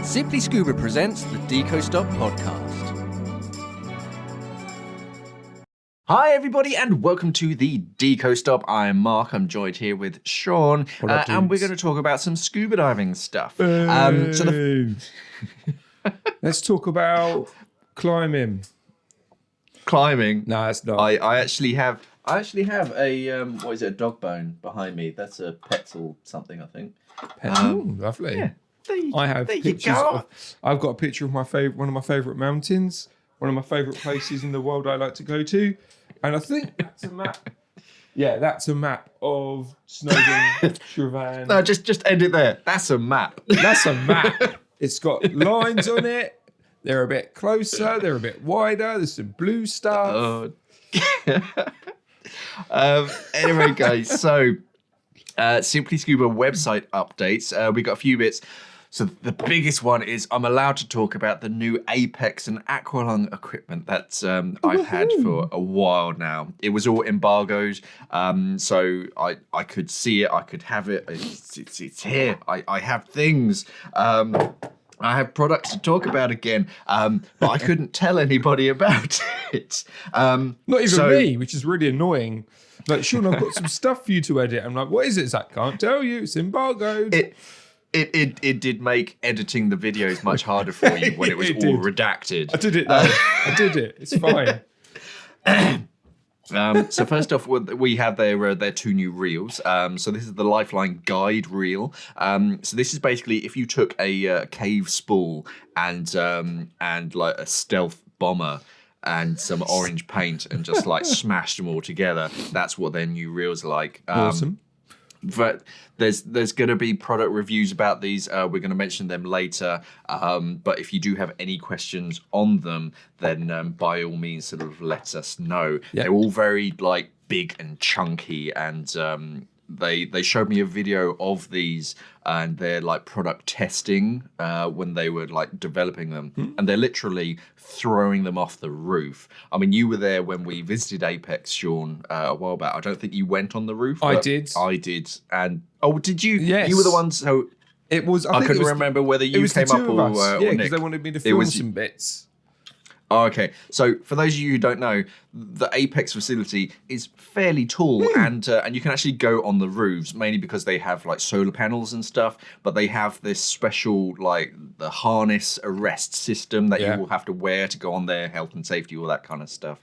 Simply Scuba presents the Deco Stop Podcast. Hi everybody and welcome to the Deco Stop. I'm Mark, I'm joined here with Shaun, and we're going to talk about some scuba diving stuff. Let's talk about climbing. Climbing? No, it's not. I actually have a, what is it, a dog bone behind me. That's a Petzl something, I think. Lovely. Yeah. I have pictures. I've got a picture of one of my favourite mountains, one of my favourite places in the world I like to go to, and I think that's a map. Yeah, that's a map of Snowdon, Shrivan. No, just end it there. That's a map. That's a map. It's got lines on it. They're a bit closer. They're a bit wider. There's some blue stuff. Anyway, guys, so Simply Scuba website updates. We got a few bits. So the biggest one is I'm allowed to talk about the new Apeks and Aqua Lung equipment that I've had for a while now. It was all embargoed, so I could see it, I could have it. It's here. I have things. I have products to talk about again, but I couldn't tell anybody about it. Not even me, which is really annoying. Like, Shaun, I've got some stuff for you to edit. I'm like, what is it? It's like, can't tell you. It's embargoed. It did make editing the videos much harder for you when it was all redacted. I did it though. I did it. It's fine. So first off, we have their two new reels. So this is the Lifeline Guide reel. So this is basically if you took a cave spool and like a stealth bomber and some orange paint and just like smashed them all together. That's what their new reels are like. Awesome. But there's going to be product reviews about these. We're going to mention them later. But if you do have any questions on them, then by all means, sort of let us know. Yep. They're all very like big and chunky, and they showed me a video of these and their like product testing when they were like developing them, and they're literally throwing them off the roof. I mean, you were there when we visited Apeks, Shaun, a while back. I don't think you went on the roof. I did, and did you? Yes, you were the ones. So it was. I couldn't remember whether you came up or yeah, Nick. because they wanted me to film some bits. Oh, okay, so for those of you who don't know, the Apeks facility is fairly tall, and you can actually go on the roofs, mainly because they have like solar panels and stuff, but they have this special like the harness arrest system that you will have to wear to go on there, health and safety, all that kind of stuff.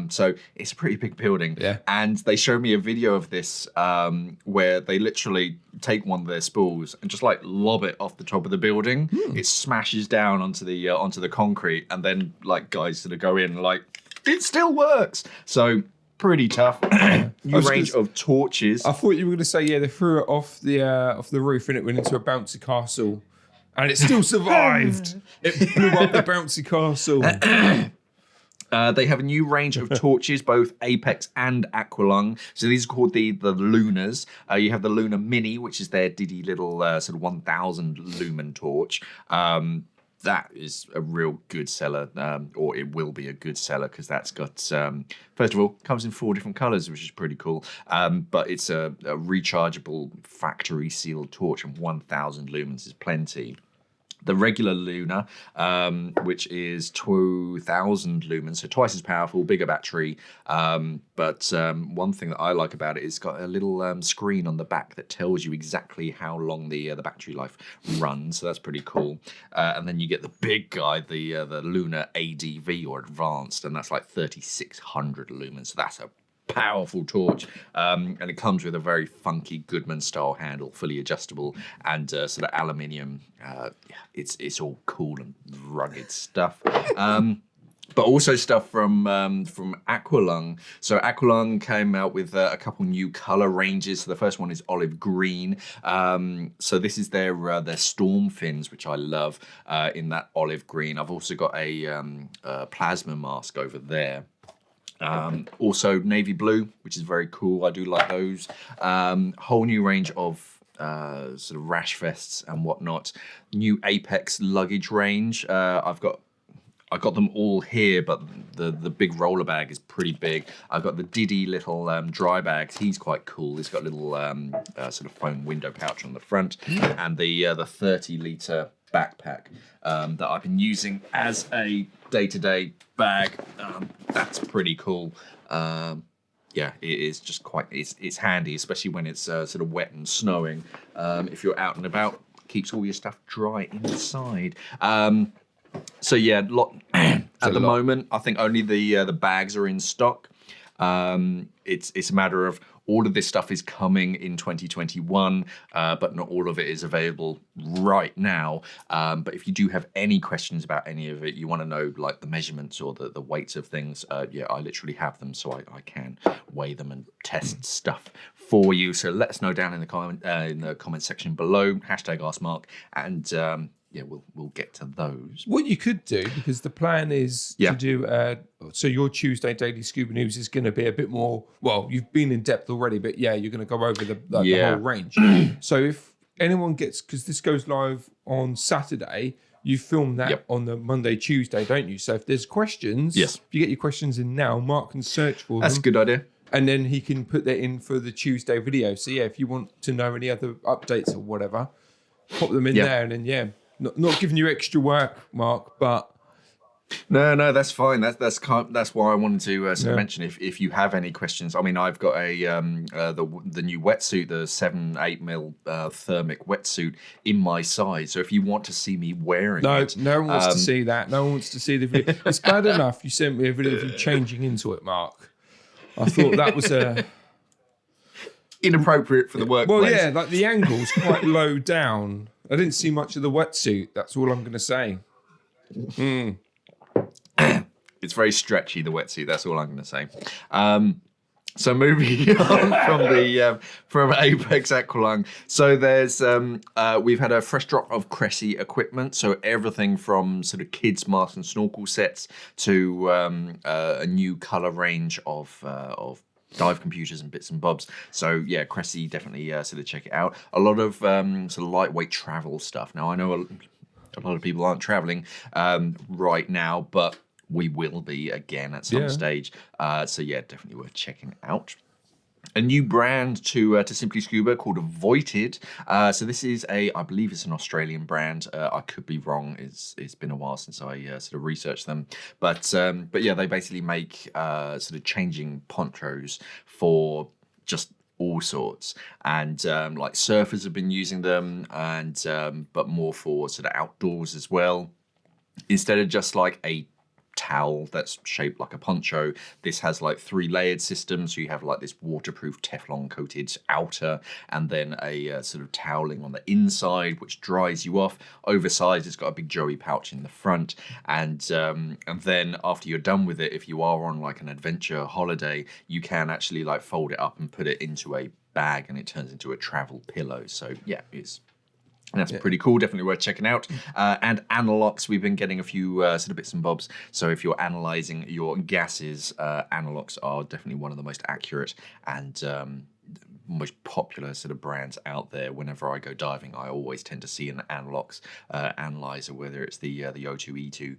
So it's a pretty big building, and they showed me a video of this where they literally take one of their spools and just like lob it off the top of the building. It smashes down onto the concrete, and then like guys sort of go in like it still works. So pretty tough. New range of torches. I thought you were going to say they threw it off the roof and it went into a bouncy castle, and it still survived. It blew up the bouncy castle. They have a new range of torches, both Apeks and Aqua Lung. So these are called the Lunars. You have the Lunar Mini, which is their diddy little sort of 1,000 lumen torch. That is a real good seller, or it will be a good seller, because that's got, first of all, comes in 4 different colours, which is pretty cool. But it's a rechargeable factory sealed torch, and 1,000 lumens is plenty. The regular Lunar, which is 2,000 lumens, so twice as powerful, bigger battery. But one thing that I like about it is it's got a little screen on the back that tells you exactly how long the battery life runs. So that's pretty cool. And then you get the big guy, the Lunar ADV or Advanced, and that's like 3,600 lumens. So that's a powerful torch, and it comes with a very funky Goodman style handle, fully adjustable, and sort of aluminium. It's all cool and rugged stuff. But also stuff from Aqua Lung. So Aqua Lung came out with a couple new color ranges. So the first one is olive green. So this is their storm fins, which I love, in that olive green. I've also got a plasma mask over there. Also navy blue, which is very cool. I do like those. Whole new range of sort of rash vests and whatnot. New Apeks luggage range. I got them all here, but the big roller bag is pretty big. I've got the Diddy little dry bags. He's quite cool. He's got a little sort of foam window pouch on the front, and the 30-litre backpack that I've been using as a day-to-day bag. That's pretty cool. Yeah, it is just quite. It's handy, especially when it's sort of wet and snowing. If you're out and about, keeps all your stuff dry inside. So yeah, at the moment, I think only the bags are in stock. It's a matter of all of this stuff is coming in 2021, but not all of it is available right now. But if you do have any questions about any of it, you want to know like the measurements or the weights of things, yeah, I literally have them, so I can weigh them and test stuff for you. So let us know down in the comment section below. #AskMark, and yeah, we'll get to those. What you could do, because the plan is to do, so your Tuesday Daily Scuba News is going to be a bit more, well, you've been in depth already, but yeah, you're going to go over the whole range. So if anyone gets, because this goes live on Saturday, you film that on the Monday, Tuesday, don't you? So if there's questions, if you get your questions in now, Mark can search for them. That's a good idea. And then he can put that in for the Tuesday video. So yeah, if you want to know any other updates or whatever, pop them in there, and then Not giving you extra work, Mark, but no, that's fine. That's why I wanted to sort of mention if you have any questions. I mean, I've got a the new wetsuit, the 7-8 mil thermic wetsuit in my size. So if you want to see me wearing it, no one wants to see that. No one wants to see the video. It's bad enough you sent me a video of you changing into it, Mark. I thought that was inappropriate for the workplace. Well, yeah, like the angle's quite low down. I didn't see much of the wetsuit. That's all I'm going to say. It's very stretchy, the wetsuit. That's all I'm going to say. So moving on from Apeks Aqua Lung. So there's we've had a fresh drop of Cressi equipment. So everything from sort of kids mask and snorkel sets to a new color range of dive computers and bits and bobs. So yeah, Cressi, definitely sort of check it out. A lot of sort of lightweight travel stuff. Now I know a lot of people aren't traveling right now, but we will be again at some stage. So yeah, definitely worth checking out. A new brand to Simply Scuba called Voited. So this is I believe it's an Australian brand. I could be wrong. It's been a while since I sort of researched them. But yeah, they basically make sort of changing ponchos for just all sorts. And like surfers have been using them, and but more for sort of outdoors as well. Instead of just like a towel that's shaped like a poncho, this has like 3 layered systems. So you have like this waterproof Teflon coated outer, and then a sort of toweling on the inside which dries you off. Oversized, it's got a big joey pouch in the front, and then after you're done with it, if you are on like an adventure holiday, you can actually like fold it up and put it into a bag, and it turns into a travel pillow. So yeah, that's pretty cool. Definitely worth checking out. And Analox, we've been getting a few sort of bits and bobs. So if you're analysing your gases, Analox are definitely one of the most accurate and most popular sort of brands out there. Whenever I go diving, I always tend to see an Analox analyzer, whether it's the O2E2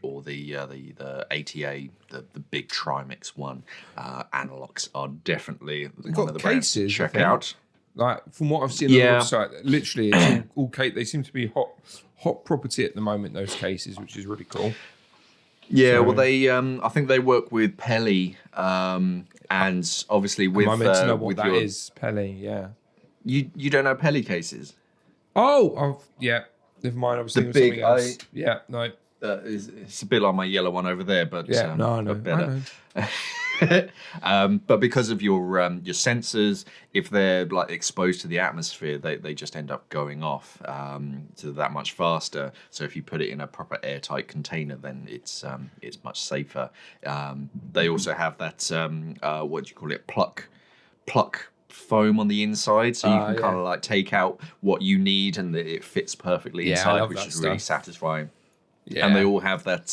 or the ATA, the big Trimix one. Analox are definitely one of the brands to check out. Like from what I've seen on the website, literally it's all case. They seem to be hot property at the moment, those cases, which is really cool. Yeah, so, well, they I think they work with Pelly, and obviously with. Am I meant to know what that is? Pelly, yeah. You don't know Pelly cases? Oh, yeah. Never mind. I was thinking of something else. Yeah, no. It's a bit like my yellow one over there, but yeah, no, I know. Better. But because of your sensors, if they're like exposed to the atmosphere, they just end up going off to that much faster. So if you put it in a proper airtight container, then it's much safer. They also have that what do you call it, pluck foam on the inside, so you can kind of like take out what you need, and it fits perfectly inside, which is really satisfying. Yeah. And they all have that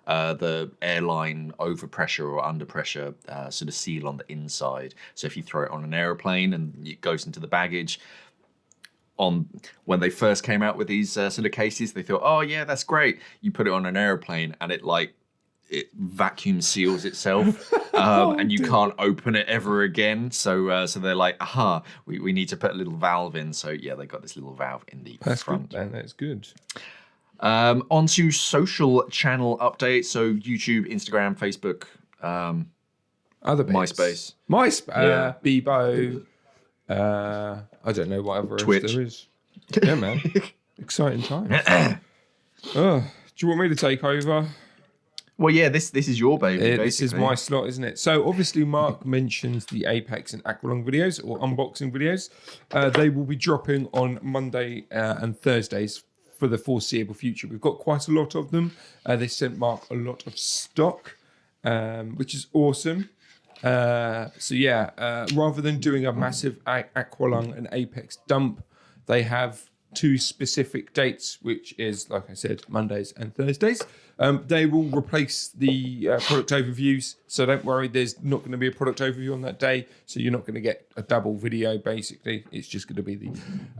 the airline overpressure or underpressure sort of seal on the inside. So if you throw it on an aeroplane and it goes into the baggage, on when they first came out with these sort of cases, they thought, oh yeah, that's great. You put it on an airplane and it vacuum seals itself, and you can't open it ever again. So they're like, aha, we need to put a little valve in. So yeah, they got this little valve in the front. Good, man. That's good. Onto social channel updates. So YouTube, Instagram, Facebook, other bits. MySpace, Bebo. I don't know what other Twitch. else there is. Yeah, man. Exciting times. Do you want me to take over? Well, yeah, this is your baby. This is my slot, isn't it? So obviously, Mark mentions the Apeks and Aqua Lung videos or unboxing videos. They will be dropping on Monday and Thursdays for the foreseeable future. We've got quite a lot of them. They sent Mark a lot of stock, which is awesome. So yeah, rather than doing a massive Aqua Lung and Apeks dump, they have 2 specific dates, which is, like I said, Mondays and Thursdays. They will replace the product overviews, so don't worry, there's not going to be a product overview on that day, so you're not going to get a double video, basically. It's just going to be the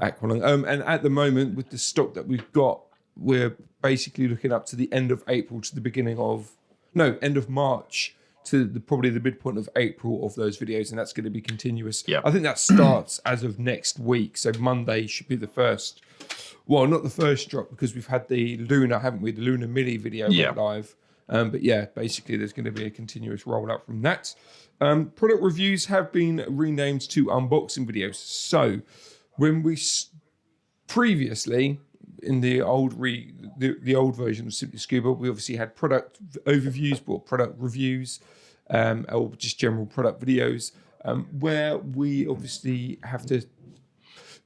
Aqua Lung. And at the moment, with the stock that we've got, we're basically looking up to the end of April to the end of March to probably the midpoint of April of those videos, and that's going to be continuous. Yeah. I think that starts as of next week, so Monday should be the first. Well, not the first drop, because we've had the Luna, haven't we? The Luna Mini video went live. But yeah, basically there's going to be a continuous rollout from that. Product reviews have been renamed to unboxing videos. So when we previously, in the old the old version of Simply Scuba, we obviously had product overviews, but product reviews, or just general product videos, where we obviously have to.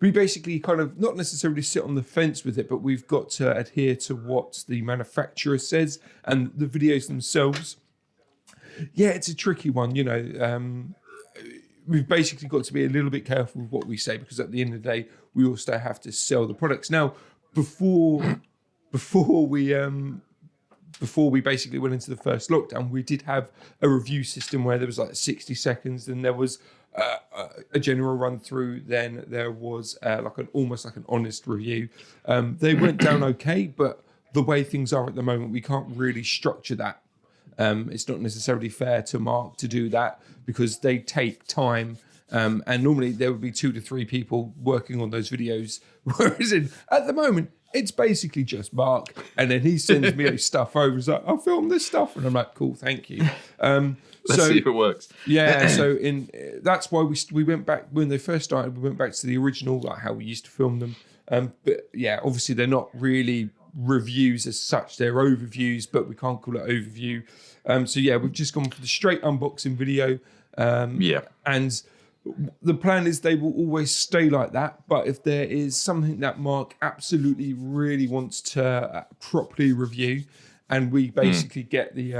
We basically kind of not necessarily sit on the fence with it, but we've got to adhere to what the manufacturer says and the videos themselves. Yeah, it's a tricky one, you know. We've basically got to be a little bit careful with what we say, because at the end of the day, we also have to sell the products. Now, before we basically went into the first lockdown, we did have a review system where there was like 60 seconds, and there was a general run through. Then there was almost like an honest review. They went down okay, but the way things are at the moment, we can't really structure that. It's not necessarily fair to Mark to do that, because they take time. And normally there would be 2 to 3 people working on those videos. Whereas at the moment, it's basically just Mark. And then he sends me stuff over. He's like, I filmed this stuff. And I'm like, cool, thank you. Let's see if it works. Yeah, so that's why we went back, when they first started, we went back to the original, like how we used to film them. But yeah, obviously they're not really reviews as such. They're overviews, but we can't call it overview. So yeah, we've just gone for the straight unboxing video. And the plan is they will always stay like that, but if there is something that Mark absolutely really wants to properly review, and we basically get the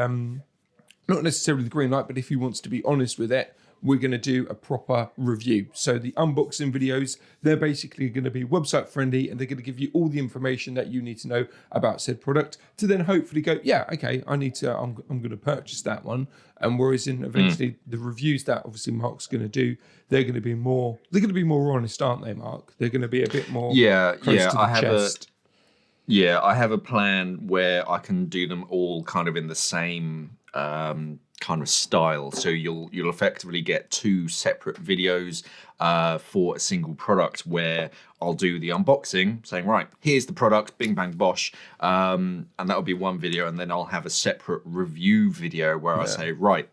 not necessarily the green light, but if he wants to be honest with it, we're going to do a proper review. So the unboxing videos, they're basically going to be website friendly, and they're going to give you all the information that you need to know about said product to then hopefully go, yeah, okay, I'm going to purchase that one. And whereas eventually the reviews that obviously Mark's going to do, they're going to be more honest, aren't they, Mark? They're going to be a bit more close to the chest. I have a plan where I can do them all kind of in the same kind of style. So you'll effectively get 2 separate videos for a single product, where I'll do the unboxing, saying, right, here's the product, bing bang bosh, and that'll be one video, and then I'll have a separate review video where I say, right,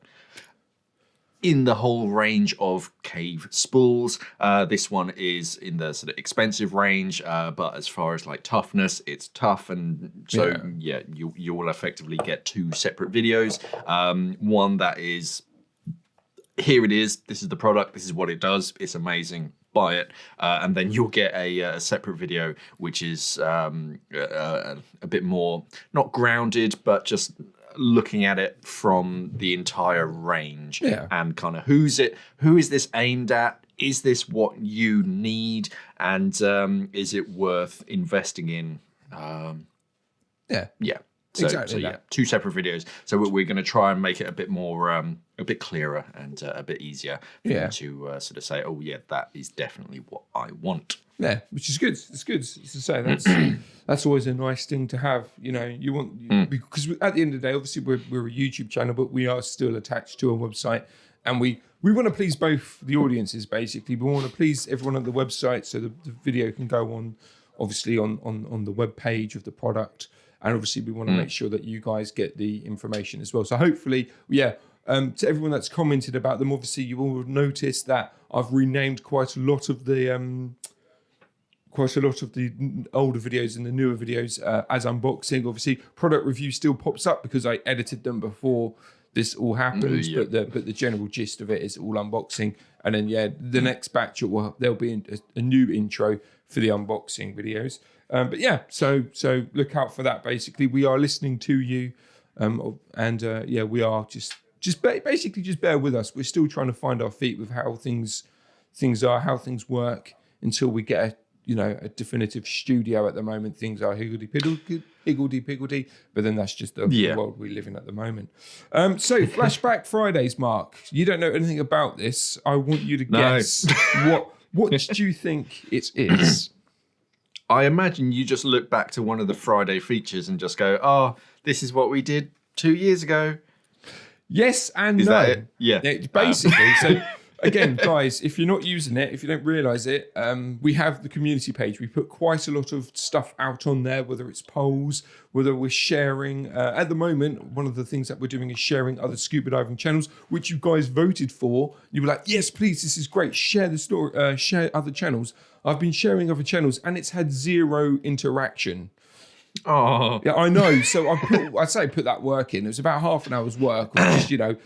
in the whole range of cave spools, this one is in the sort of expensive range, but as far as like toughness, it's tough, and so you will effectively get 2 separate videos. One that is, here it is, this is the product, this is what it does, it's amazing, buy it, and then you'll get a separate video which is a bit more not grounded, but just looking at it from the entire range, and kind of who is this aimed at? Is this what you need? And is it worth investing in? exactly yeah, 2 separate videos. So we're going to try and make it a bit more, a bit clearer and a bit easier for you to sort of say, oh yeah, that is definitely what I want. Yeah, which is good. It's good. As I say, that's always a nice thing to have. You know, you want because at the end of the day, obviously we're a YouTube channel, but we are still attached to a website, and we want to please both the audiences. Basically, we want to please everyone on the website, so the video can go on, obviously on the web page of the product, and obviously we want to make sure that you guys get the information as well. So hopefully, to everyone that's commented about them, obviously you will notice that I've renamed quite a lot of the older videos and the newer videos as unboxing. Obviously, product review still pops up because I edited them before this all happens, but the general gist of it is all unboxing. And then the next batch there'll be a new intro for the unboxing videos. So look out for that. Basically, we are listening to you, we are just bear with us. We're still trying to find our feet with how things are, how things work until we get a definitive studio. At the moment, things are higgledy-piggledy, but then that's just the world we live in at the moment. So, Flashback Fridays, Mark. You don't know anything about this. I want you to guess what do you think it is? I imagine you just look back to one of the Friday features and just go, oh, this is what we did 2 years ago. Yes and is no. That it? Yeah. Basically, so... Again, guys, if you're not using it, if you don't realise it, we have the community page. We put quite a lot of stuff out on there, whether it's polls, whether we're sharing. At the moment, one of the things that we're doing is sharing other scuba diving channels, which you guys voted for. You were like, yes, please, this is great. Share the story, share other channels. I've been sharing other channels, and it's had 0 interaction. Oh, yeah, I know. So I'd put that work in. It was about half an hour's work, of just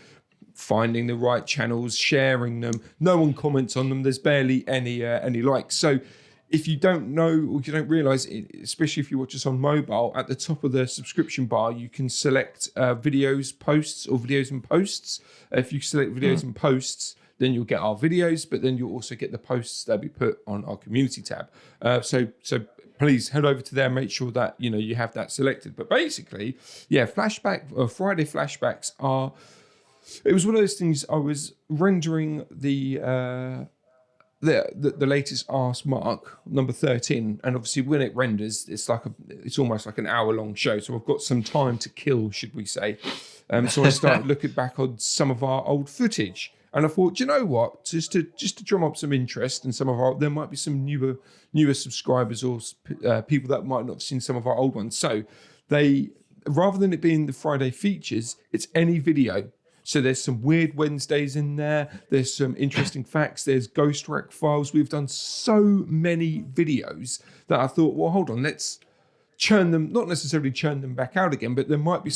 finding the right channels, sharing them. No one comments on them. There's barely any likes. So if you don't know or you don't realise, especially if you watch us on mobile, at the top of the subscription bar, you can select videos, posts, or videos and posts. If you select videos and posts, then you'll get our videos, but then you'll also get the posts that we put on our community tab. So please head over to there, make sure that you have that selected. But basically, Friday flashbacks are. It was one of those things. I was rendering the latest Ask Mark number 13, and obviously when it renders, it's almost like an hour-long show. So I've got some time to kill, should we say? So I started looking back on some of our old footage, and I thought, do you know what? Just to drum up some interest in there might be some newer subscribers or people that might not have seen some of our old ones. So rather than it being the Friday features, it's any video. So there's some weird Wednesdays in there. There's some interesting facts. There's ghost wreck files. We've done so many videos that I thought, well, hold on, let's churn them, not necessarily churn them back out again, but there might be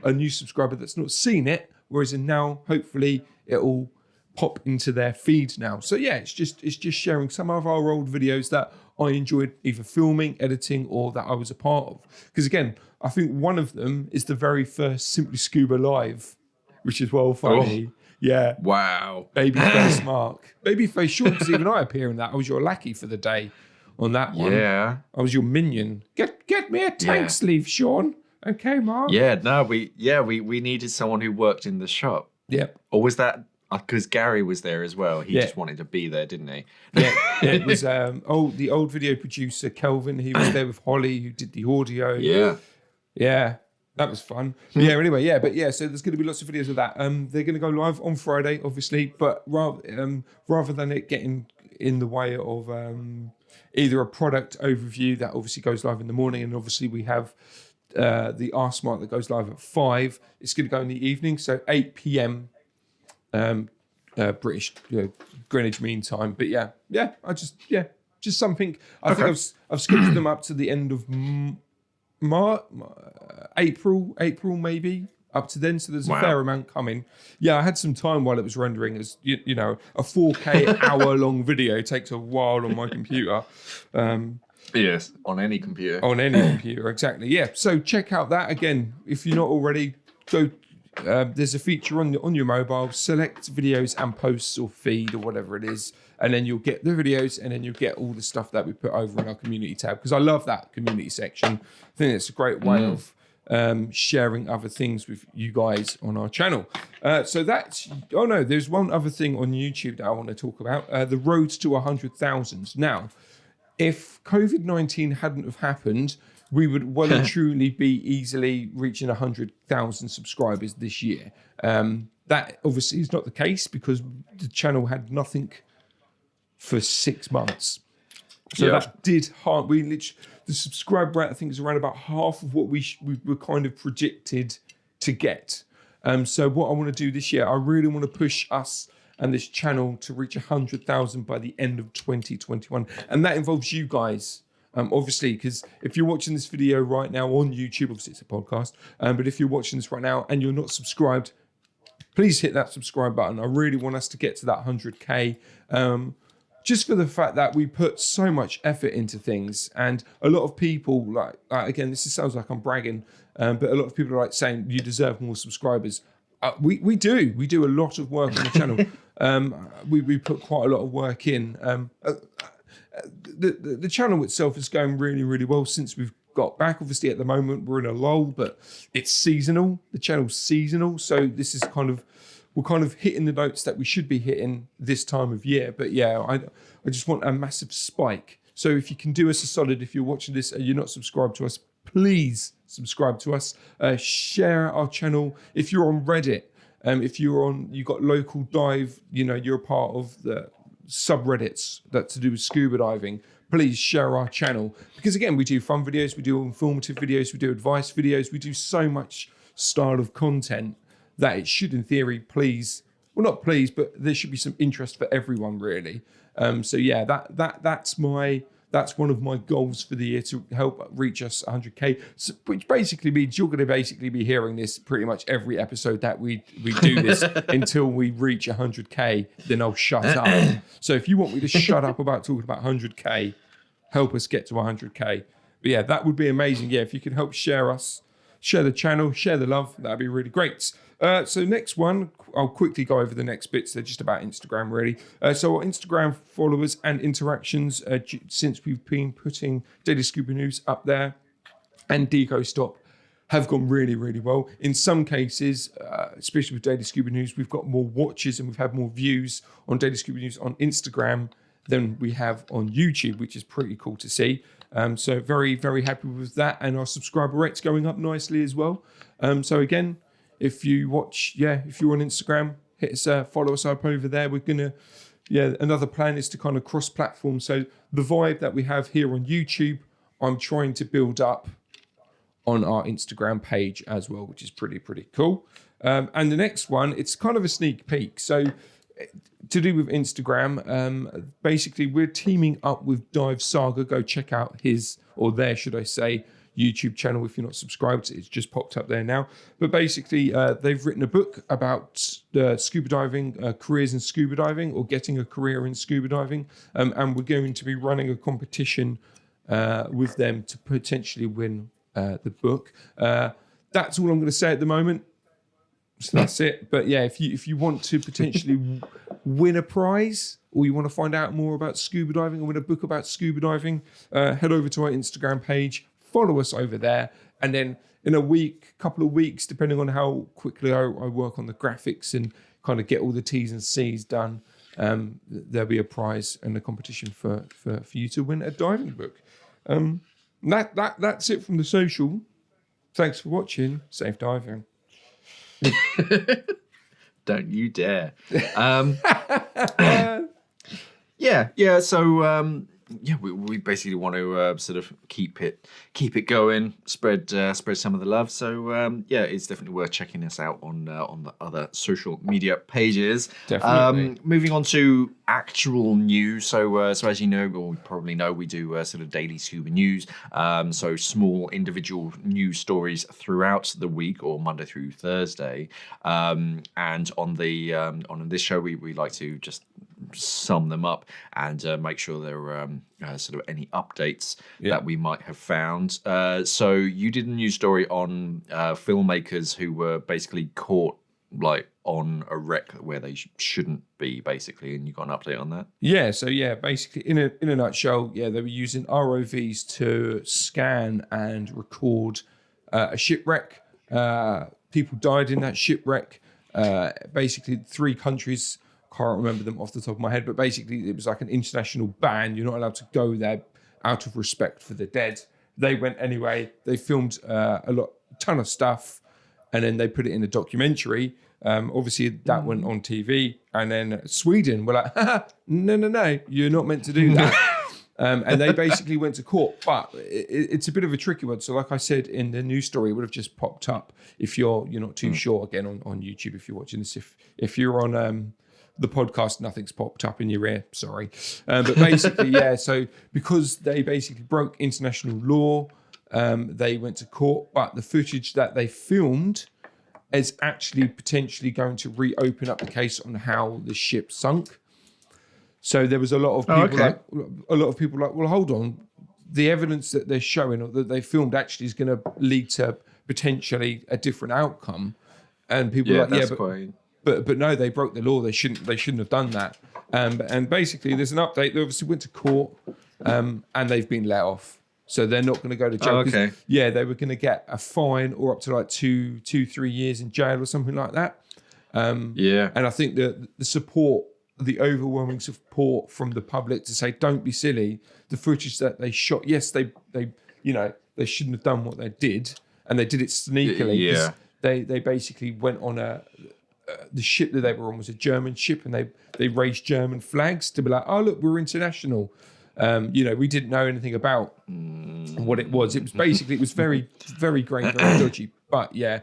a new subscriber that's not seen it, whereas now, hopefully, it'll pop into their feed now. So yeah, it's just sharing some of our old videos that I enjoyed either filming, editing, or that I was a part of. Because again, I think one of them is the very first Simply Scuba Live, which is well funny. Oh, yeah. Wow. Babyface Mark. Babyface Shaun, because even I appear in that. I was your lackey for the day on that one. Yeah. I was your minion. Get me a tank sleeve, Shaun. Okay, Mark. Yeah, no, we needed someone who worked in the shop. Yep. Or was that because Gary was there as well? He just wanted to be there, didn't he? Yeah. It was the old video producer Kelvin. He was there with Holly, who did the audio. Yeah. Yeah. That was fun. So there's going to be lots of videos of that. They're going to go live on Friday, obviously, but rather than it getting in the way of either a product overview that obviously goes live in the morning, and obviously we have the R Smart that goes live at 5. It's going to go in the evening, so 8 p.m. British Greenwich Mean Time. But just something. I think I've scheduled them up to the end of April maybe, up to then, so there's a fair amount coming. Yeah, I had some time while it was rendering. As a 4K hour-long video takes a while on my computer. Yes, on any computer. On any computer, exactly. Yeah, so check out that again. If you're not already, go. There's a feature on your mobile, select videos and posts or feed or whatever it is, and then you'll get the videos, and then you'll get all the stuff that we put over in our community tab, because I love that community section. I think it's a great way of sharing other things with you guys on our channel. So that's, there's one other thing on YouTube that I want to talk about, the road to 100,000. Now, if COVID-19 hadn't have happened, we would well and truly be easily reaching 100,000 subscribers this year. That obviously is not the case because the channel had nothing for 6 months. So that did hard. The subscriber rate, I think, is around about half of what we were kind of predicted to get. So what I want to do this year, I really want to push us and this channel to reach 100,000 by the end of 2021. And that involves you guys, obviously, because if you're watching this video right now on YouTube, obviously it's a podcast, but if you're watching this right now and you're not subscribed, please hit that subscribe button. I really want us to get to that 100K. Just for the fact that we put so much effort into things, and a lot of people, like again, sounds like I'm bragging, but a lot of people are like saying you deserve more subscribers. We do a lot of work on the channel. We put quite a lot of work in. The channel itself is going really, really well since we've got back. Obviously, at the moment we're in a lull, but it's seasonal. The channel's seasonal, so this is we're kind of hitting the notes that we should be hitting this time of year. But yeah, I just want a massive spike. So if you can do us a solid, if you're watching this and you're not subscribed to us, please subscribe to us. Share our channel. If you're on Reddit, if you got local dive, you're a part of the subreddits that to do with scuba diving, please share our channel. Because again, we do fun videos, we do informative videos, we do advice videos, we do so much style of content that it should, in theory, but there should be some interest for everyone, really. So yeah, that's one of my goals for the year, to help reach us 100K, which basically means you're going to basically be hearing this pretty much every episode that we do this until we reach 100K, then I'll shut up. So if you want me to shut up about talking about 100K, help us get to 100K. But yeah, that would be amazing. Yeah, if you could help share the channel, share the love, that'd be really great. So next one, I'll quickly go over the next bits. They're just about Instagram, really. So our Instagram followers and interactions, since we've been putting Daily Scuba News up there and Deco Stop, have gone really, really well. In some cases, especially with Daily Scuba News, we've got more watches and we've had more views on Daily Scuba News on Instagram than we have on YouTube, which is pretty cool to see. So very, very happy with that. And our subscriber rate's going up nicely as well. So again, if you're on Instagram, hit us, follow us up over there. We're gonna, another plan is to kind of cross-platform. So the vibe that we have here on YouTube, I'm trying to build up on our Instagram page as well, which is pretty cool. And the next one, it's kind of a sneak peek. So to do with Instagram, basically we're teaming up with Dive Saga. Go check out his, or their, should I say, YouTube channel if you're not subscribed. It's just popped up there now. But basically, they've written a book about scuba diving, careers in scuba diving, or getting a career in scuba diving. And we're going to be running a competition with them to potentially win the book. That's all I'm going to say at the moment. So that's it. But yeah, if you want to potentially win a prize, or you want to find out more about scuba diving or win a book about scuba diving, head over to our Instagram page, follow us over there, and then in a couple of weeks, depending on how quickly I work on the graphics and kind of get all the T's and C's done, there'll be a prize and a competition for you to win a diving book. That's it from the social. Thanks for watching. Safe diving. Don't you dare. So we basically want to sort of keep it going, spread some of the love. So it's definitely worth checking us out on the other social media pages. Definitely. Moving on to actual news. So as you know, or probably know, we do sort of daily scuba news. So small individual news stories throughout the week, or Monday through Thursday. And on this show, we like to just sum them up and make sure there are sort of any updates that we might have found. So you did a news story on filmmakers who were basically caught like on a wreck where they shouldn't be, basically, and you got an update on that? So basically in a nutshell, they were using ROVs to scan and record a shipwreck. People died in that shipwreck. Basically, 3 countries, can't remember them off the top of my head, but basically it was like an international ban. You're not allowed to go there out of respect for the dead. They went anyway. They filmed a ton of stuff, and then they put it in a documentary. Obviously, that went on TV, and then Sweden were like, no, you're not meant to do that. And they basically went to court, but it's a bit of a tricky one. So like I said in the news story, it would have just popped up if you're not too sure, again, on YouTube, if you're watching this. If you're on the podcast, nothing's popped up in your ear, sorry. But basically, yeah, so because they basically broke international law, they went to court, but the footage that they filmed is actually potentially going to reopen up the case on how the ship sunk. So there was a lot of people like, well, hold on, the evidence that they're showing or that they filmed actually is going to lead to potentially a different outcome. And people are like, but no, they broke the law. They shouldn't have done that. And basically, there's an update. They obviously went to court, and they've been let off. So they're not going to go to jail. Okay. Yeah, they were going to get a fine or up to like 2-3 years in jail or something like that. And I think the support, the overwhelming support from the public to say, don't be silly. The footage that they shot, yes, they shouldn't have done what they did, and they did it sneakily. Yeah. They basically went on the ship that they were on was a German ship, and they raised German flags to be like, oh look, we're international. We didn't know anything about what it was. It was basically, it was very, very grey, very dodgy. But yeah,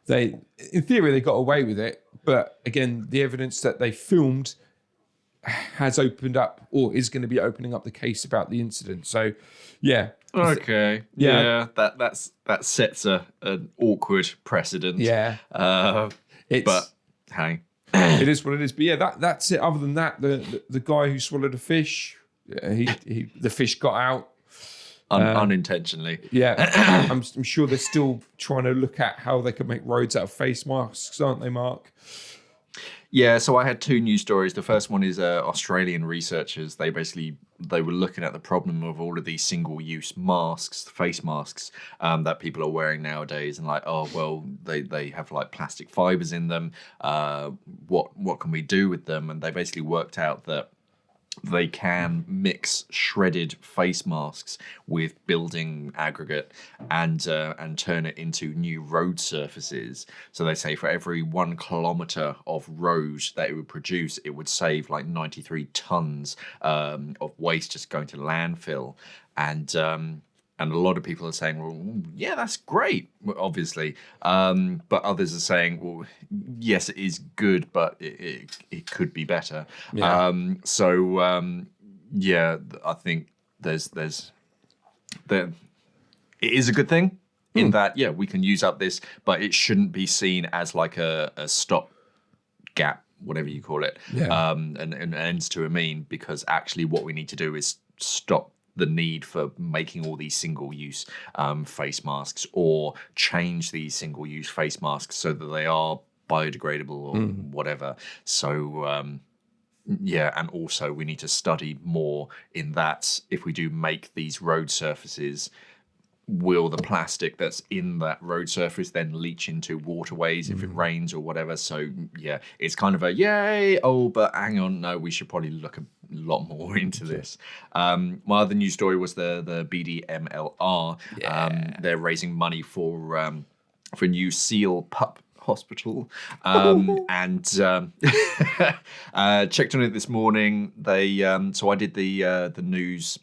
in theory, they got away with it. But again, the evidence that they filmed has opened up, or is going to be opening up, the case about the incident. So, yeah. Okay. Yeah. That sets an awkward precedent. Yeah. But hey, it is what it is. But yeah, that's it. Other than that, the guy who swallowed a fish, the fish got out unintentionally. Yeah. I'm sure they're still trying to look at how they can make roads out of face masks, aren't they, Mark? Yeah, so I had 2 news stories. The first one is Australian researchers. They were looking at the problem of all of these single-use masks, face masks, that people are wearing nowadays, and like, oh well, they have like plastic fibers in them. What can we do with them? And they basically worked out that they can mix shredded face masks with building aggregate and turn it into new road surfaces. So they say for every 1 kilometre of road that it would produce, it would save like 93 tons of waste just going to landfill. And a lot of people are saying, well, yeah, that's great, obviously. But others are saying, well, yes, it is good, but it could be better. Yeah. I think it is a good thing in that, yeah, we can use up this, but it shouldn't be seen as like a stop gap, whatever you call it, and ends to a mean, because actually what we need to do is stop the need for making all these single-use face masks, or change these single-use face masks so that they are biodegradable or whatever. So, and also we need to study more in that if we do make these road surfaces, will the plastic that's in that road surface then leach into waterways if it rains or whatever? So, yeah, it's kind of a yay, but hang on, no, we should probably look a lot more into this. My other news story was the BDMLR. They're raising money for a new seal pup hospital, and checked on it this morning. They so I did the news.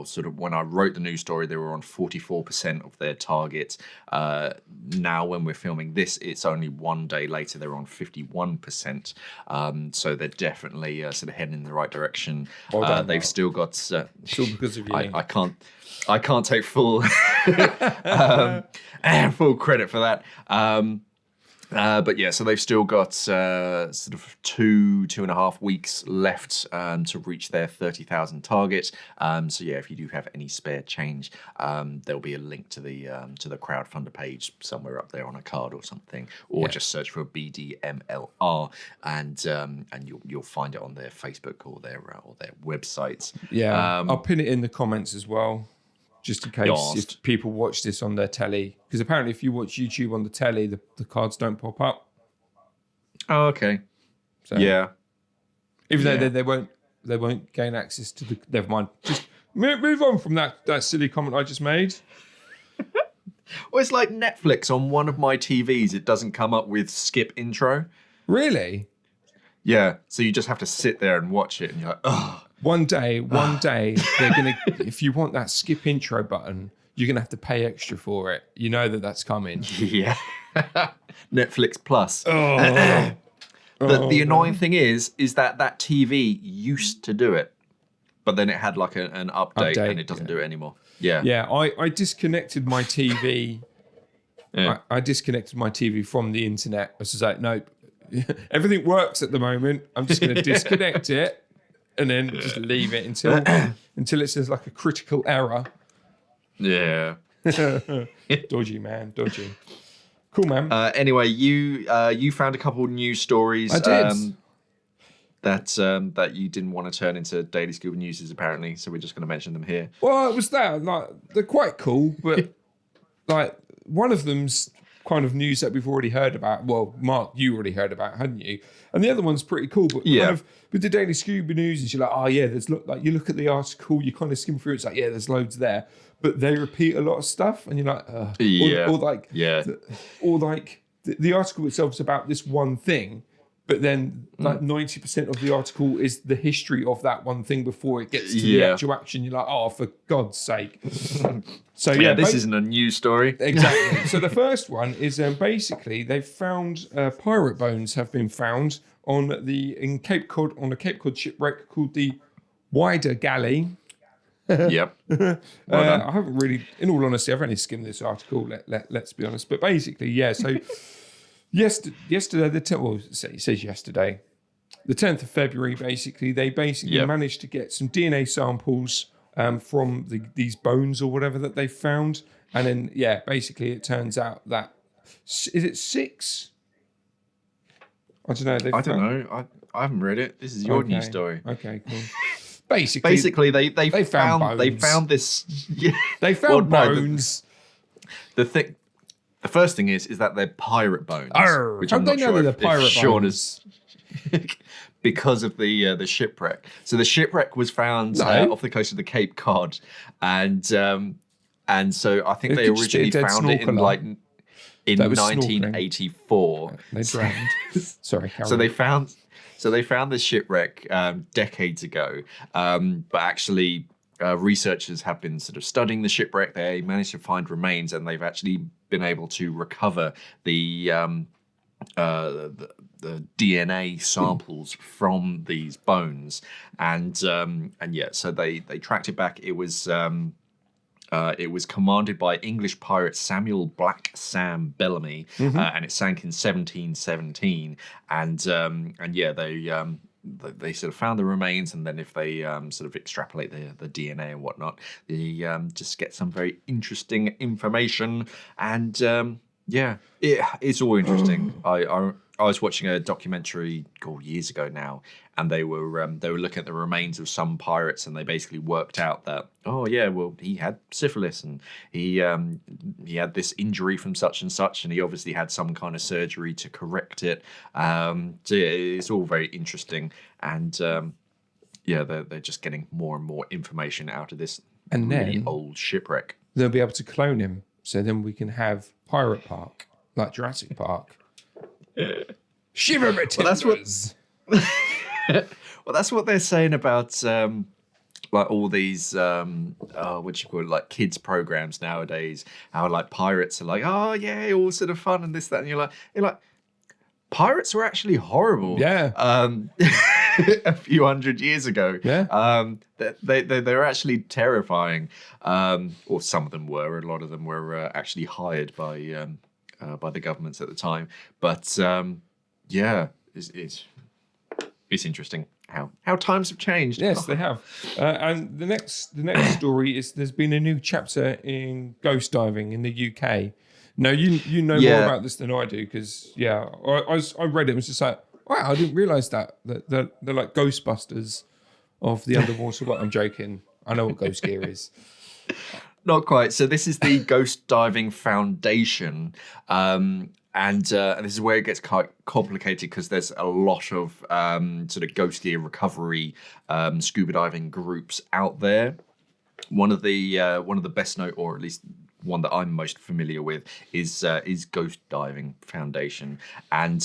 Sort of when I wrote the news story, they were on 44% of their target. Now, when we're filming this, it's only 1 day later, they're on 51%. So they're definitely sort of heading in the right direction. They've still got. Still because of you. I can't take full full credit for that. But yeah, so they've still got sort of 2.5 weeks left to reach their 30,000 target. So yeah, if you do have any spare change, there'll be a link to the crowdfunder page somewhere up there on a card or something, or just search for BDMLR, and you'll find it on their Facebook or their websites. Yeah, I'll pin it in the comments as well. just in case if people watch this on their telly. Because apparently if you watch YouTube on the telly, the cards don't pop up. Oh, okay. So, yeah. Even though they won't gain access to the... Never mind. Just move on from that silly comment I just made. Well, it's like Netflix. On one of my TVs, it doesn't come up with skip intro. Really? Yeah. So you just have to sit there and watch it, and you're like, oh. One day, they're going to... If you want that skip intro button, you're going to have to pay extra for it. You know that's coming. Yeah. Netflix Plus. Oh. The annoying thing is that TV used to do it, but then it had like an update and it doesn't do it anymore. Yeah. Yeah, I disconnected my TV. Yeah. I disconnected my TV from the internet. I was just like, nope, everything works at the moment. I'm just going to disconnect it and then just leave it until it says like a critical error. Yeah. Dodgy, man, dodgy. Cool, man. Anyway, you found a couple news stories. I did. That you didn't want to turn into Daily Scuba News, apparently. So we're just going to mention them here. Well, it was that. Like, they're quite cool, but like one of them's kind of news that we've already heard about. Well, Mark, you already heard about, hadn't you? And the other one's pretty cool, but kind of with the Daily Scuba News, you're like, oh yeah, like you look at the article, you kind of skim through. It's like, yeah, there's loads there, but they repeat a lot of stuff, and you're like, or like the article itself is about this one thing. But then, like 90% of the article is the history of that one thing before it gets to the actual action. You're like, oh, for God's sake! So this isn't a news story. Exactly. So the first one is basically they've found pirate bones have been found on a Cape Cod shipwreck called the Wider Galley. Yep. I haven't really, in all honesty, I've only skimmed this article. Let's be honest. But basically, yeah. So. Yesterday, it says yesterday, the 10th of February, basically, they managed to get some DNA samples from these bones or whatever that they found. And then, basically, it turns out that, is it 6? I don't know. I don't know. I haven't read it. This is your news story. Okay, cool. Basically, they found bones. They found this. Yeah. They found bones. The first thing is that they're pirate bones. Which I'm not sure if Shaun is because of the shipwreck. So the shipwreck was found off the coast of the Cape Cod, and so I think they originally found it in 1984. They drowned. Sorry, So they found the shipwreck decades ago, but actually. Researchers have been sort of studying the shipwreck. They managed to find remains, and they've actually been able to recover the DNA samples from these bones. And so they tracked it back. It was commanded by English pirate Samuel Black Sam Bellamy, and it sank in 1717. They sort of found the remains, and then if they sort of extrapolate the DNA and whatnot, they just get some very interesting information. And it's all interesting. I was watching a documentary years ago now, and they were looking at the remains of some pirates, and they basically worked out that he had syphilis, and he had this injury from such and such, and he obviously had some kind of surgery to correct it. So it's all very interesting, and they're just getting more and more information out of this really old shipwreck. They'll be able to clone him, so then we can have Pirate Park like Jurassic Park. Shiver my timbers. Well, that's what they're saying about like all these like kids programs nowadays. How like pirates are like, oh yeah, all sort of fun and this, that, and you're like, pirates were actually horrible. Yeah. A few hundred years ago. Yeah. They're actually terrifying. Or some of them were. A lot of them were actually hired by the governments at the time. But it's interesting how times have changed. Yes, they have. And the next story is there's been a new chapter in ghost diving in the UK. Now you know more about this than I do, because I read it and was just like, wow, I didn't realise that they're like Ghostbusters of the underwater world. I'm joking. I know what ghost gear is. Not quite. So this is the Ghost Diving Foundation. And this is where it gets quite complicated because there's a lot of sort of ghost gear recovery scuba diving groups out there. One of the best known, or at least one that I'm most familiar with, is Ghost Diving Foundation, and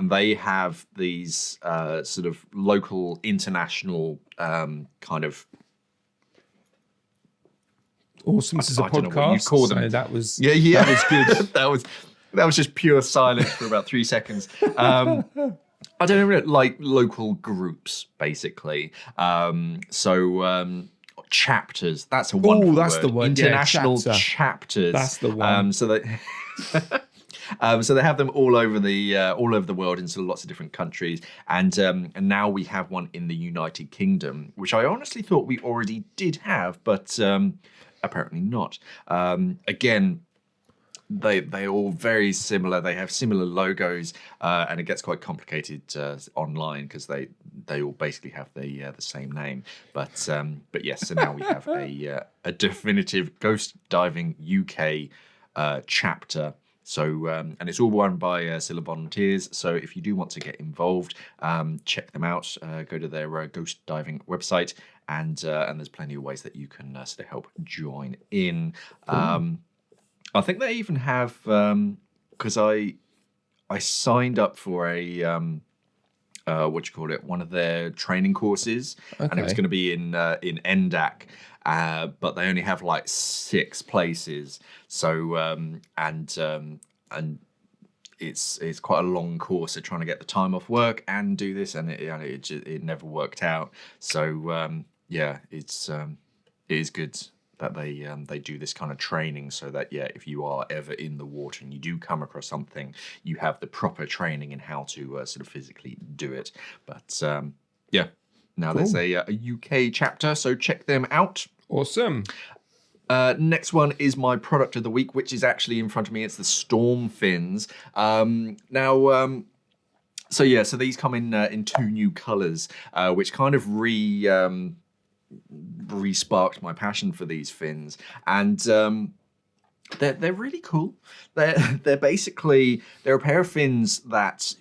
they have these sort of local, international kind of. Awesome. This is a podcast. I don't know what you call them. So that was that was good. that was just pure silence for about 3 seconds. I don't know, like local groups, basically. Chapters. That's a wonderful that's word. the word. International chapter. chapters. That's the one. So they have them all over the world in sort of lots of different countries, and now we have one in the United Kingdom, which I honestly thought we already did have, but apparently not. Again, they're all very similar. They have similar logos, and it gets quite complicated online because they all basically have the same name. But yes, so now we have a definitive Ghost Diving UK chapter. So and it's all run by Scylla volunteers. So if you do want to get involved, check them out. Go to their Ghost Diving website, and there's plenty of ways that you can sort of help join in. I think they even have because I signed up for a one of their training courses, and it was going to be in NDAC, but they only have like 6 places. So and it's quite a long course. They're trying to get the time off work and do this, and it never worked out. So it is good that they do this kind of training, so that if you are ever in the water and you do come across something, you have the proper training in how to sort of physically do it. But now there's a UK chapter, so check them out. Awesome. Next one is my product of the week, which is actually in front of me. It's the Storm Fins. So these come in 2 new colours, which kind of re-sparked my passion for these fins, and they're really cool. They're basically a pair of fins that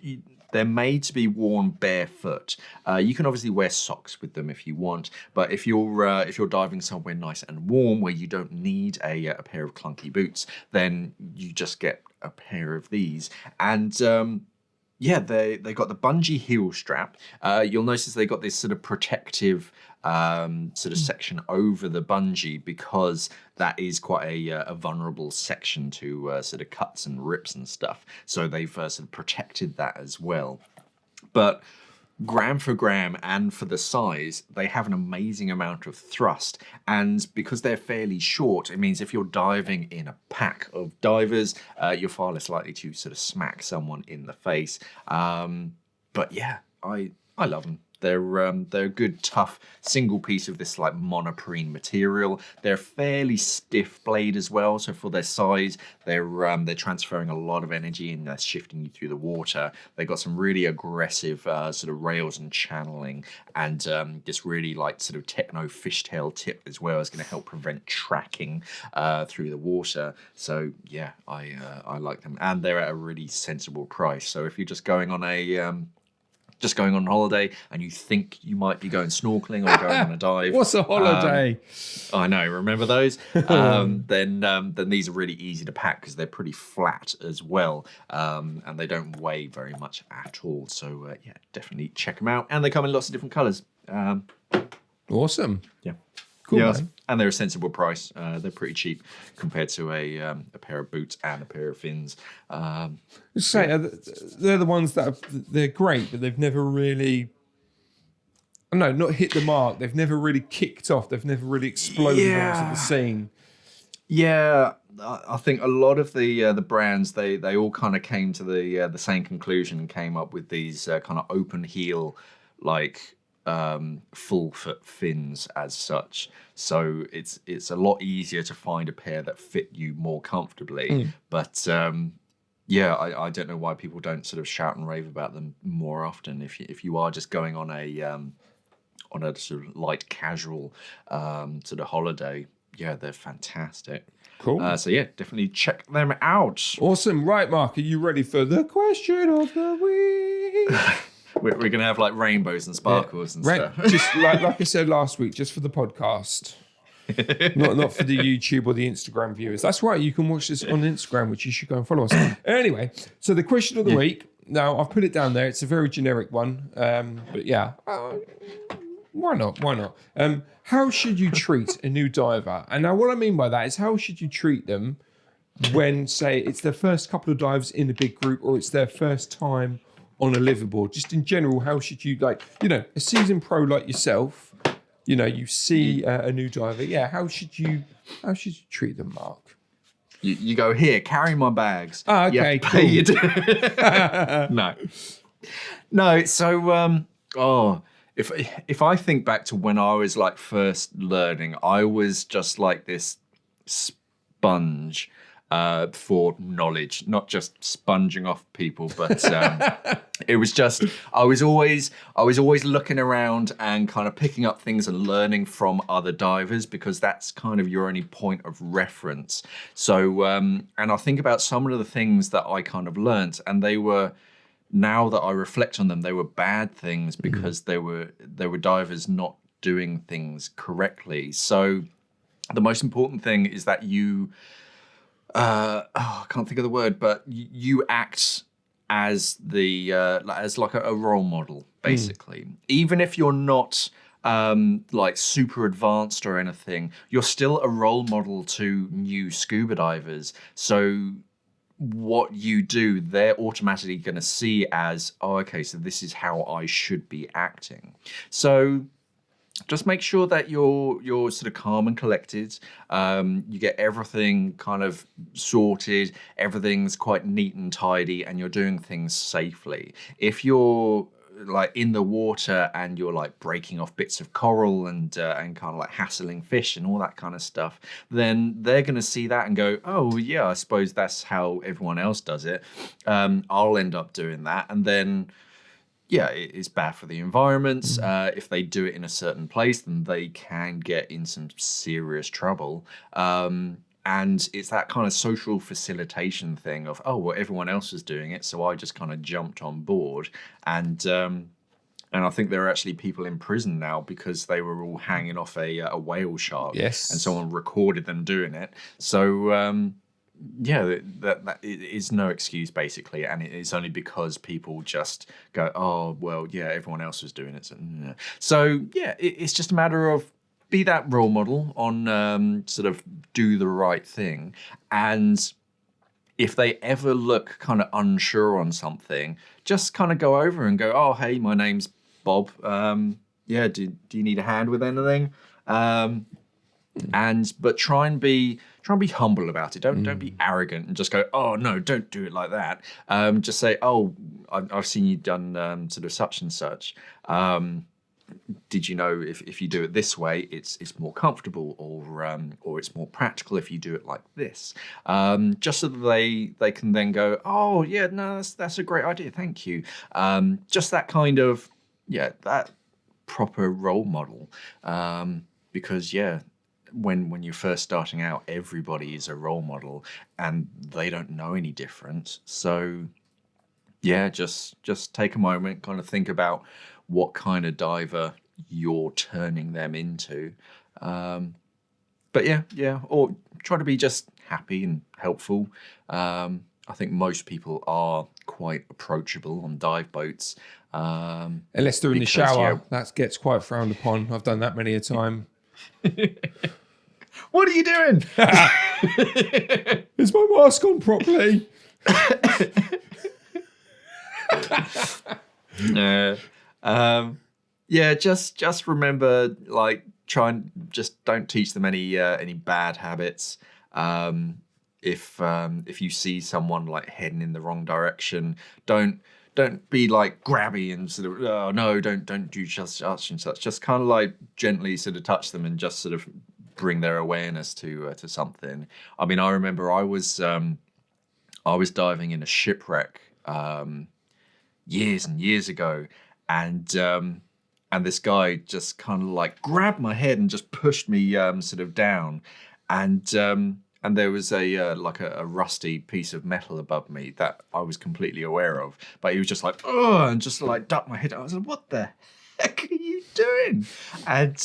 they're made to be worn barefoot. You can obviously wear socks with them if you want, but if you're diving somewhere nice and warm where you don't need a pair of clunky boots, then you just get a pair of these. And they got the bungee heel strap. You'll notice they got this sort of protective sort of section over the bungee, because that is quite a vulnerable section to sort of cuts and rips and stuff. So they've sort of protected that as well. But gram for gram and for the size, they have an amazing amount of thrust. And because they're fairly short, it means if you're diving in a pack of divers, you're far less likely to sort of smack someone in the face. But yeah, I love them. They're a good, tough single piece of this like monoprene material. They're a fairly stiff blade as well, so for their size, they're transferring a lot of energy and they're shifting you through the water. They've got some really aggressive sort of rails and channeling, and this really like sort of techno fishtail tip as well is going to help prevent tracking through the water. So yeah, I like them, and they're at a really sensible price. So if you're just going on holiday and you think you might be going snorkeling or going on a dive. What's a holiday? I know, remember those? Then these are really easy to pack because they're pretty flat as well, and they don't weigh very much at all. So definitely check them out. And they come in lots of different colours. Awesome. Yeah. Cool, yeah, man. And they're a sensible price. They're pretty cheap compared to a pair of boots and a pair of fins. They're the ones that they're great, but they've never really, not hit the mark. They've never really kicked off. They've never really exploded onto the scene. Yeah, I think a lot of the brands they all kind of came to the same conclusion and came up with these kind of open heel full foot fins as such. So it's a lot easier to find a pair that fit you more comfortably. But I don't know why people don't sort of shout and rave about them more often. If you are just going on a sort of light casual sort of holiday, they're fantastic. Cool. So yeah, definitely check them out. Awesome. Right, Mark, are you ready for the question of the week? We're going to have like rainbows and sparkles and stuff. Just like I said last week, just for the podcast. not for the YouTube or the Instagram viewers. That's right. You can watch this on Instagram, which you should go and follow us. Anyway, so the question of the week. Now, I've put it down there. It's a very generic one. But yeah, why not? Why not? How should you treat a new diver? And now what I mean by that is how should you treat them when, say, it's their first couple of dives in a big group or it's their first time on a liveaboard? Just in general, how should you, like, you know, a seasoned pro like yourself, you know, you see a new diver. Yeah, how should you treat them, Mark? You go, here, carry my bags. Oh, okay, cool. No. So, if I think back to when I was like first learning, I was just like this sponge for knowledge, not just sponging off people, but it was just I was always looking around and kind of picking up things and learning from other divers, because that's kind of your only point of reference. So and I think about some of the things that I kind of learnt, and they were, now that I reflect on them, they were bad things because they were divers not doing things correctly. So the most important thing is that you I can't think of the word, but you act as the as like a role model, basically. Even if you're not like super advanced or anything, you're still a role model to new scuba divers. So what you do, they're automatically going to see as, oh, okay, so this is how I should be acting. So just make sure that you're sort of calm and collected. You get everything kind of sorted. Everything's quite neat and tidy, and you're doing things safely. If you're like in the water and you're like breaking off bits of coral and kind of like hassling fish and all that kind of stuff, then they're going to see that and go, oh yeah, I suppose that's how everyone else does it. I'll end up doing that, and then yeah, it's bad for the environment. If they do it in a certain place, then they can get in some serious trouble. And it's that kind of social facilitation thing of, oh, well, everyone else is doing it, so I just kind of jumped on board. And I think there are actually people in prison now because they were all hanging off a whale shark. Yes. And someone recorded them doing it. So yeah, that is no excuse, basically, and it is only because people just go, oh, well, yeah, everyone else was doing it. So yeah, it's just a matter of be that role model on sort of do the right thing. And if they ever look kind of unsure on something, just kind of go over and go, oh, hey, my name's Bob. Yeah, do you need a hand with anything? But try and be humble about it. Don't be arrogant and just go, oh no, don't do it like that. Just say, oh, I've seen you done sort of such and such. Did you know if you do it this way, it's more comfortable, or it's more practical if you do it like this? Just so that they can then go, oh yeah, no, that's a great idea, thank you. Just that kind of, yeah, that proper role model. Because yeah, when you're first starting out, everybody is a role model and they don't know any different. So yeah, just take a moment, kind of think about what kind of diver you're turning them into. But yeah, or try to be just happy and helpful. I think most people are quite approachable on dive boats. Unless they're in the shower, that gets quite frowned upon. I've done that many a time. What are you doing? Is my mask on properly? Yeah, just remember, like, try and just don't teach them any bad habits. If you see someone like heading in the wrong direction, don't be like grabby and sort of, oh no, don't do just such and such. Just kind of like gently sort of touch them and just sort of bring their awareness to something. I mean, I remember I was diving in a shipwreck years and years ago, and this guy just kind of like grabbed my head and just pushed me sort of down, and there was a like a rusty piece of metal above me that I was completely aware of, but he was just like, oh, and just like ducked my head. I was like, what the heck are you doing? And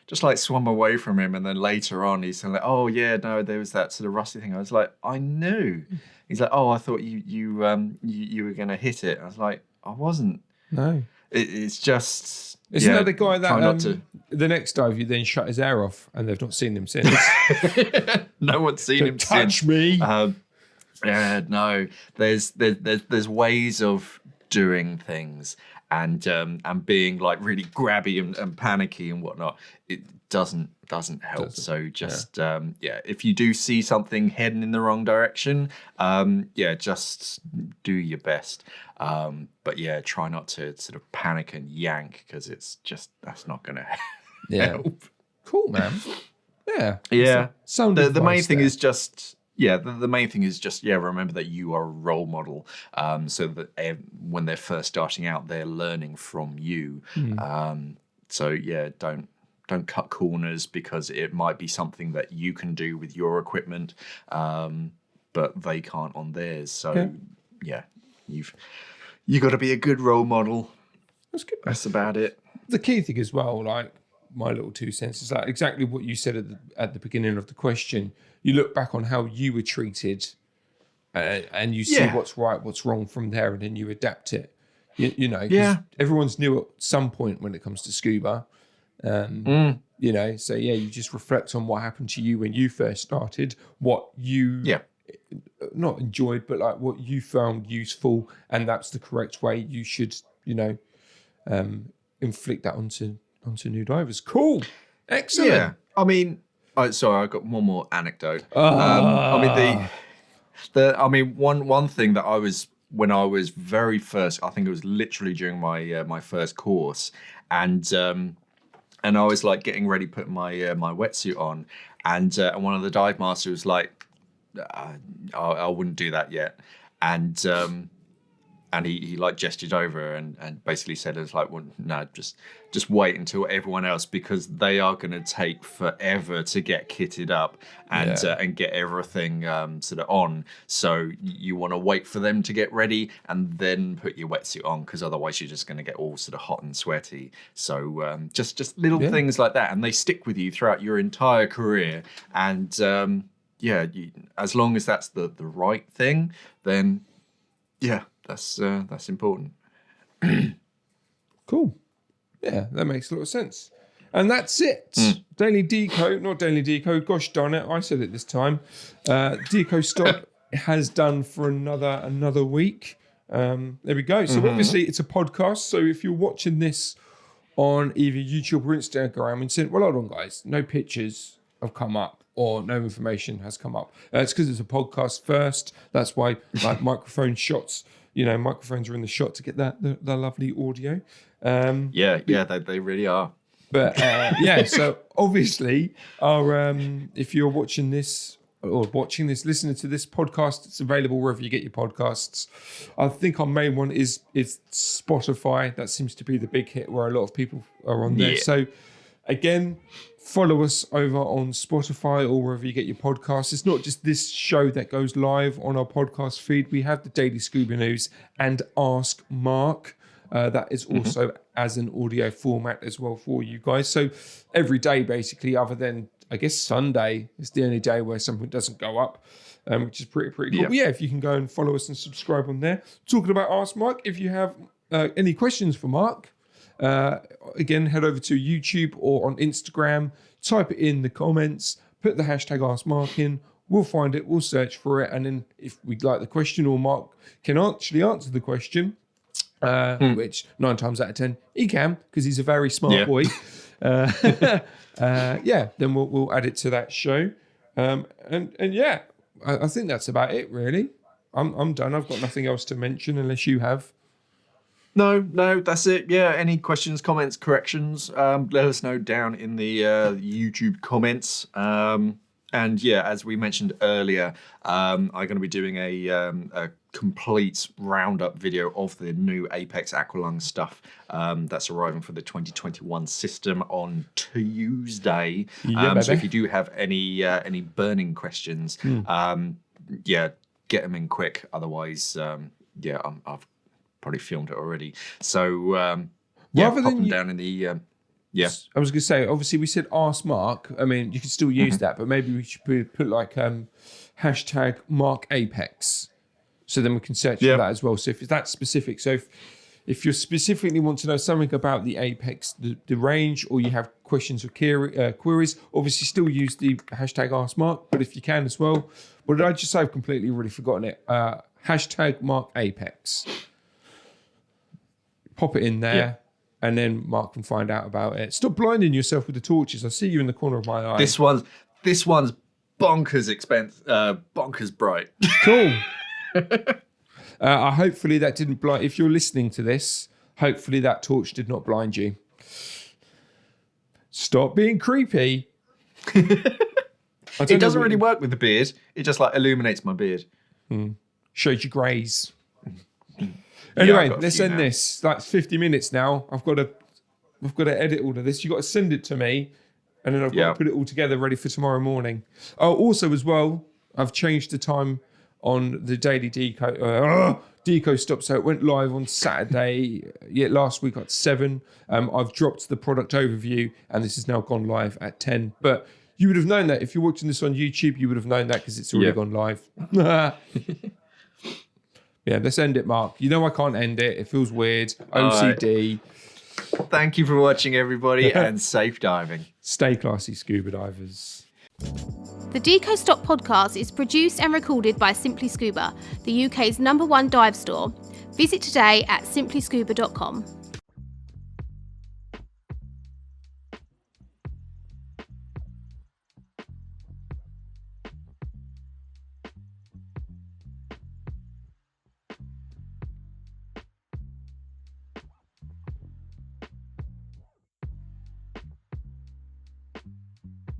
just like swum away from him, and then later on he's like, oh yeah, no, there was that sort of rusty thing. I was like, I knew. He's like, oh, I thought you were gonna hit it. I was like, I wasn't. No. It's just. Isn't that the guy that the next dive you then shut his air off and they've not seen him since? No one's seen him touch since. Me. Yeah, no. There's ways of doing things, and being like really grabby and panicky and whatnot. It doesn't help. So just if you do see something heading in the wrong direction, just do your best. But yeah, try not to sort of panic and yank, because it's just, that's not going to help. Cool, man. Yeah. Yeah. The main thing is just. Yeah, the main thing is just, remember that you are a role model, so that when they're first starting out, they're learning from you. So yeah, don't cut corners, because it might be something that you can do with your equipment, but they can't on theirs. So you've got to be a good role model. That's good. That's about it. The key thing as well, like my little 2 cents, is like exactly what you said at the beginning of the question. You look back on how you were treated, and you see what's right, what's wrong from there, and then you adapt it. You know, everyone's new at some point when it comes to scuba. You know, so you just reflect on what happened to you when you first started, what you not enjoyed, but like what you found useful, and that's the correct way you should, inflict that onto new divers. Cool, excellent. Yeah, I mean. Sorry, I've got one more anecdote. One thing that I was, when I was very first, I think it was literally during my first course, and I was like getting ready, putting my wetsuit on, and one of the dive masters was like, I wouldn't do that yet, and he like gestured over and basically said, it's like, well, no, just wait until everyone else, because they are going to take forever to get kitted up and get everything sort of on. So you want to wait for them to get ready and then put your wetsuit on, because otherwise you're just going to get all sort of hot and sweaty. So just little things like that, and they stick with you throughout your entire career. And as long as that's the right thing, then that's important. Cool. Yeah, that makes a lot of sense. And that's it. Daily Deco, not Daily Deco. Gosh darn it, I said it this time. Deco Stop has done for another week. There we go. So obviously it's a podcast. So if you're watching this on either YouTube or Instagram and saying, well, hold on, guys, no pictures have come up or no information has come up. It's because it's a podcast first. That's why like microphone shots. Microphones are in the shot to get the lovely audio. They really are. But so obviously, if you're watching this, listening to this podcast, it's available wherever you get your podcasts. I think our main one is Spotify. That seems to be the big hit where a lot of people are on there. So again, follow us over on Spotify or wherever you get your podcasts. It's not just this show that goes live on our podcast feed. We have the Daily Scuba News and Ask Mark. That is also as an audio format as well for you guys. So every day, basically, other than, I guess, Sunday is the only day where something doesn't go up, which is pretty cool. But if you can go and follow us and subscribe on there. Talking about Ask Mark, if you have any questions for Mark, again, head over to YouTube or on Instagram, type it in the comments, put the hashtag AskMark in, we'll find it, we'll search for it, and then if we'd like the question or Mark can actually answer the question, which 9 times out of 10 he can, because he's a very smart boy, then we'll add it to that show. I think that's about it, really. I'm done. I've got nothing else to mention unless you have. No, that's it. Yeah, any questions, comments, corrections, let us know down in the YouTube comments. And as we mentioned earlier, I'm going to be doing a complete roundup video of the new Apeks Aqua Lung stuff that's arriving for the 2021 system on Tuesday. So if you do have any burning questions, get them in quick. Otherwise, I've probably filmed it already. So pop them down in the. I was going to say, obviously we said Ask Mark. I mean, you can still use that, but maybe we should put like hashtag Mark Apeks, so then we can search for that as well. So if that's specific, so if you specifically want to know something about the Apeks, the range, or you have questions or queries, obviously still use the hashtag Ask Mark, but if you can as well. What did I just say? I've completely already forgotten it. Hashtag Mark Apeks. Pop it in there, and then Mark can find out about it. Stop blinding yourself with the torches. I see you in the corner of my eye. This one's bonkers bright. Cool. Hopefully that didn't blind. If you're listening to this, hopefully that torch did not blind you. Stop being creepy. It doesn't really work with the beard. It just like illuminates my beard. Shows you greys. Anyway, let's end this. That's 50 minutes now. I've got to edit all of this. You've got to send it to me, and then I've got to put it all together ready for tomorrow morning. Oh, also as well, I've changed the time on the daily Deco Stop, so it went live on Saturday. Last week at 7. I've dropped the product overview, and this has now gone live at 10. But you would have known that if you're watching this on YouTube. You would have known that because it's already gone live. Let's end it, Mark. You know I can't end it. It feels weird. OCD. Right. Thank you for watching, everybody, and safe diving. Stay classy, scuba divers. The Deco Stop Podcast is produced and recorded by Simply Scuba, the UK's #1 dive store. Visit today at simplyscuba.com.